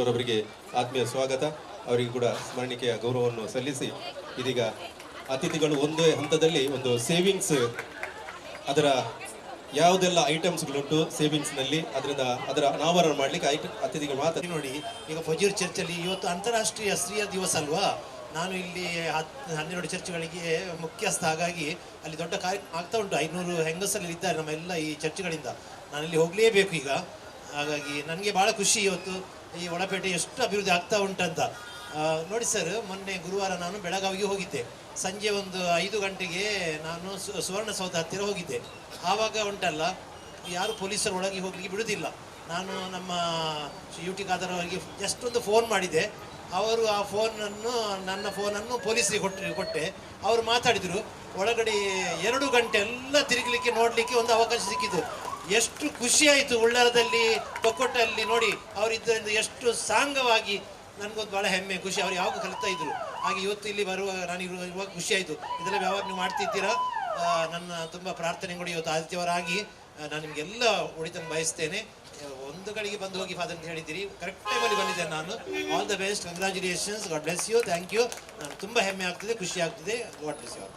ಅವರಿಗೆ ಆತ್ಮೀಯ ಸ್ವಾಗತ. ಅವರಿಗೆ ಕೂಡ ಸ್ಮರಣಿಕೆಯ ಗೌರವವನ್ನು ಸಲ್ಲಿಸಿ ಇದೀಗ ಅತಿಥಿಗಳು ಒಂದೇ ಹಂತದಲ್ಲಿ ಒಂದು ಸೇವಿಂಗ್ಸ್ ಅದರ ಯಾವುದೆಲ್ಲ ಐಟಮ್ಸ್ಗಳುಂಟು ಸೇವಿಂಗ್ಸ್ನಲ್ಲಿ ಅದರ ಅನಾವರಣ ಮಾಡಲಿಕ್ಕೆ ಅತಿಥಿಗಳು ಮಾತಾಡಿ. ನೋಡಿ, ಈಗ ಫಜೀರ್ ಚರ್ಚಲ್ಲಿ ಇವತ್ತು ಅಂತಾರಾಷ್ಟ್ರೀಯ ಸ್ತ್ರೀಯ ದಿವಸ ಅಲ್ವಾ. ನಾನು ಇಲ್ಲಿ 12 ಚರ್ಚ್ಗಳಿಗೆ ಮುಖ್ಯಸ್ಥ, ಹಾಗಾಗಿ ಅಲ್ಲಿ ದೊಡ್ಡ ಕಾರ್ಯಕ್ರಮ ಆಗ್ತಾ ಉಂಟು. 500 ಹೆಂಗಸರಲ್ಲಿ ಇದ್ದಾರೆ ನಮ್ಮ ಎಲ್ಲ ಈ ಚರ್ಚ್ಗಳಿಂದ. ನಾನಿಲ್ಲಿ ಹೋಗಲೇಬೇಕು ಈಗ. ಹಾಗಾಗಿ ನನಗೆ ಭಾಳ ಖುಷಿ ಇವತ್ತು ಈ ಒಳಪೇಟೆ ಎಷ್ಟು ಅಭಿವೃದ್ಧಿ ಆಗ್ತಾ ಉಂಟಂತ. ನೋಡಿ ಸರ್, ಮೊನ್ನೆ ಗುರುವಾರ ನಾನು ಬೆಳಗಾವಿಗೆ ಹೋಗಿದ್ದೆ. ಸಂಜೆ ಒಂದು 5 ಗಂಟೆಗೆ ನಾನು ಸುವರ್ಣಸೌಧ ಹತ್ತಿರ ಹೋಗಿದ್ದೆ. ಆವಾಗ ಉಂಟಲ್ಲ, ಯಾರು ಪೊಲೀಸರು ಒಳಗೆ ಹೋಗ್ಲಿಕ್ಕೆ ಬಿಡುವುದಿಲ್ಲ. ನಾನು ನಮ್ಮ UT ಖಾದರ್ ಅವರಿಗೆ ಜಸ್ಟ್ ಒಂದು ಫೋನ್ ಮಾಡಿದೆ. ಅವರು ಆ ನನ್ನ ಫೋನನ್ನು ಪೊಲೀಸರಿಗೆ ಕೊಟ್ಟೆ. ಅವರು ಮಾತಾಡಿದರು. ಒಳಗಡೆ 2 ಗಂಟೆ ಎಲ್ಲ ತಿರುಗಲಿಕ್ಕೆ ನೋಡಲಿಕ್ಕೆ ಒಂದು ಅವಕಾಶ ಸಿಕ್ಕಿತು. ಎಷ್ಟು ಖುಷಿಯಾಯಿತು. ಉಳ್ಳಾರದಲ್ಲಿ ಕೊಕ್ಕೊಟ್ಟಲ್ಲಿ ನೋಡಿ ಅವರಿದ್ದರಿಂದ ಎಷ್ಟು ಸಾಂಗವಾಗಿ ನನಗೊಂದು ಭಾಳ ಹೆಮ್ಮೆ, ಖುಷಿ. ಅವ್ರು ಯಾವಾಗ ಕಲಿತಾ ಇದ್ರು. ಹಾಗೆ ಇವತ್ತು ಇಲ್ಲಿ ನಾನು ಇರುವಾಗ ಖುಷಿ ಆಯಿತು. ಇದೆಲ್ಲ ಯಾವಾಗ ನೀವು ಮಾಡ್ತಿದ್ದೀರಾ, ನನ್ನ ತುಂಬ ಪ್ರಾರ್ಥನೆ ಕೂಡ ಇವತ್ತು ಆದಿತ್ಯವಾರಾಗಿ ನಾನು ನಿಮಗೆಲ್ಲ ಉಳಿತನ್ನು ಬಯಸ್ತೇನೆ. ಒಂದು ಕಡೆಗೆ ಬಂದು ಹೋಗಿ ಫಾದರ್ ಅಂತ ಹೇಳಿದ್ದೀರಿ, ಕರೆಕ್ಟ್ ಟೈಮಲ್ಲಿ ಬಂದಿದ್ದೇನೆ ನಾನು. All the best, congratulations, God bless you, thank you. ನಾನು ತುಂಬ ಹೆಮ್ಮೆ ಆಗ್ತಿದೆ, ಖುಷಿ ಆಗ್ತಿದೆ. God bless you.